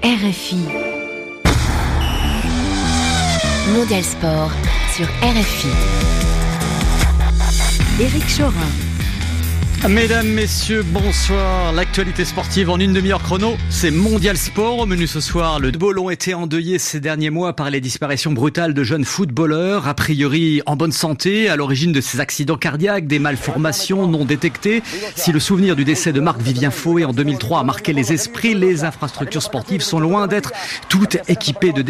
RFI. Mondial Sport sur RFI. Éric Chorin. Mesdames, messieurs, bonsoir. L'actualité sportive en une demi-heure chrono, c'est Mondial Sport. Au menu ce soir, le football ont été endeuillés ces derniers mois par les disparitions brutales de jeunes footballeurs, a priori en bonne santé, à l'origine de ces accidents cardiaques, des malformations non détectées. Si le souvenir du décès de Marc-Vivien Foé en 2003 a marqué les esprits, les infrastructures sportives sont loin d'être toutes équipées de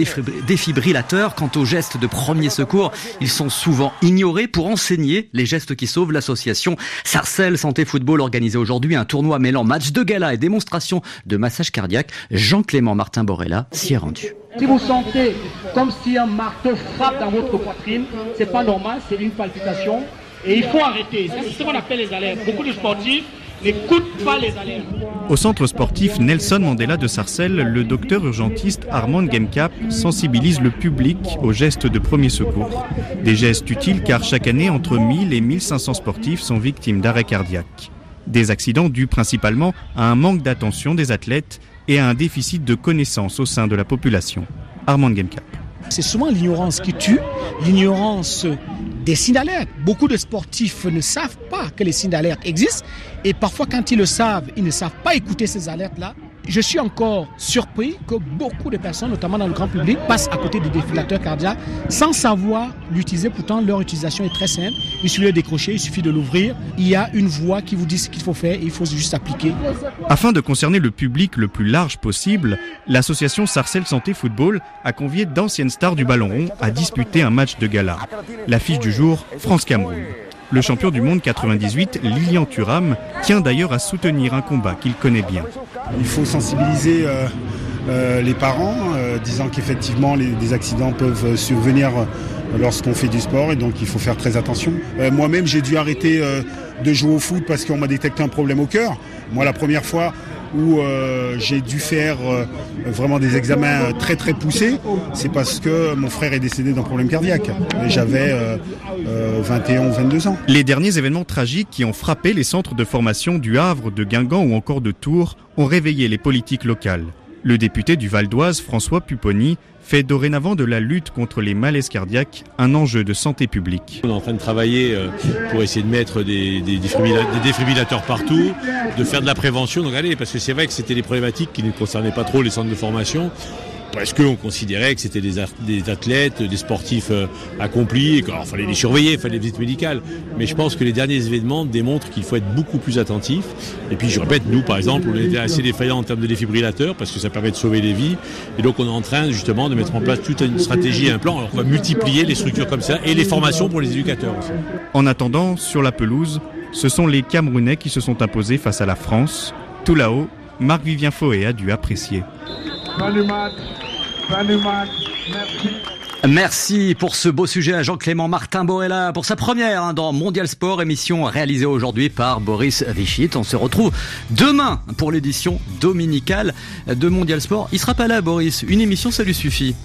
défibrillateurs. Quant aux gestes de premier secours, ils sont souvent ignorés. Pour enseigner les gestes qui sauvent, l'association Sarcelles Santé Football organisait aujourd'hui un tournoi mêlant match de gala et démonstration de massage cardiaque. Jean-Clément Martin Borella s'y est rendu. Si vous sentez comme si un marteau frappe dans votre poitrine, c'est pas normal, c'est une palpitation et il faut arrêter. C'est ce qu'on appelle les alertes. Beaucoup de sportifs n'écoutent pas les alertes. Au centre sportif Nelson Mandela de Sarcelles, le docteur urgentiste Armand Gemkap sensibilise le public aux gestes de premier secours. Des gestes utiles car chaque année, entre 1000 et 1500 sportifs sont victimes d'arrêt cardiaque. Des accidents dus principalement à un manque d'attention des athlètes et à un déficit de connaissances au sein de la population. Armand Gemkap. C'est souvent l'ignorance qui tue, l'ignorance des signes d'alerte. Beaucoup de sportifs ne savent pas que les signes d'alerte existent et parfois quand ils le savent, ils ne savent pas écouter ces alertes-là. Je suis encore surpris que beaucoup de personnes, notamment dans le grand public, passent à côté des défibrillateurs cardiaques sans savoir l'utiliser. Pourtant, leur utilisation est très simple. Il suffit de le décrocher, il suffit de l'ouvrir. Il y a une voix qui vous dit ce qu'il faut faire et il faut juste appliquer. Afin de concerner le public le plus large possible, l'association Sarcelles Santé Football a convié d'anciennes stars du ballon rond à disputer un match de gala. L'affiche du jour, France-Cameroun. Le champion du monde 98, Lilian Thuram, tient d'ailleurs à soutenir un combat qu'il connaît bien. Il faut sensibiliser les parents, disant qu'effectivement des accidents peuvent survenir lorsqu'on fait du sport et donc il faut faire très attention. Moi-même, j'ai dû arrêter de jouer au foot parce qu'on m'a détecté un problème au cœur. Moi, la première fois où j'ai dû faire vraiment des examens très très poussés, c'est parce que mon frère est décédé d'un problème cardiaque. Et j'avais 21 ou 22 ans. Les derniers événements tragiques qui ont frappé les centres de formation du Havre, de Guingamp ou encore de Tours ont réveillé les politiques locales. Le député du Val d'Oise, François Pupponi, fait dorénavant de la lutte contre les malaises cardiaques un enjeu de santé publique. On est en train de travailler pour essayer de mettre des défibrillateurs partout, de faire de la prévention. Donc allez, parce que c'est vrai que c'était des problématiques qui ne concernaient pas trop les centres de formation. Parce qu'on considérait que c'était des athlètes, des sportifs accomplis, et qu'il fallait les surveiller, il fallait les visites médicales. Mais je pense que les derniers événements démontrent qu'il faut être beaucoup plus attentif. Et puis je répète, nous par exemple, on était assez défaillants en termes de défibrillateurs parce que ça permet de sauver des vies. Et donc on est en train justement de mettre en place toute une stratégie et un plan. Alors on va multiplier les structures comme ça et les formations pour les éducateurs aussi. En attendant, sur la pelouse, ce sont les Camerounais qui se sont imposés face à la France. Tout là-haut, Marc-Vivien Foé a dû apprécier. Merci pour ce beau sujet à Jean-Clément Martin Borella pour sa première dans Mondial Sport, émission réalisée aujourd'hui par Boris Vichit. On se retrouve demain pour l'édition dominicale de Mondial Sport. Il sera pas là, Boris. Une émission, ça lui suffit.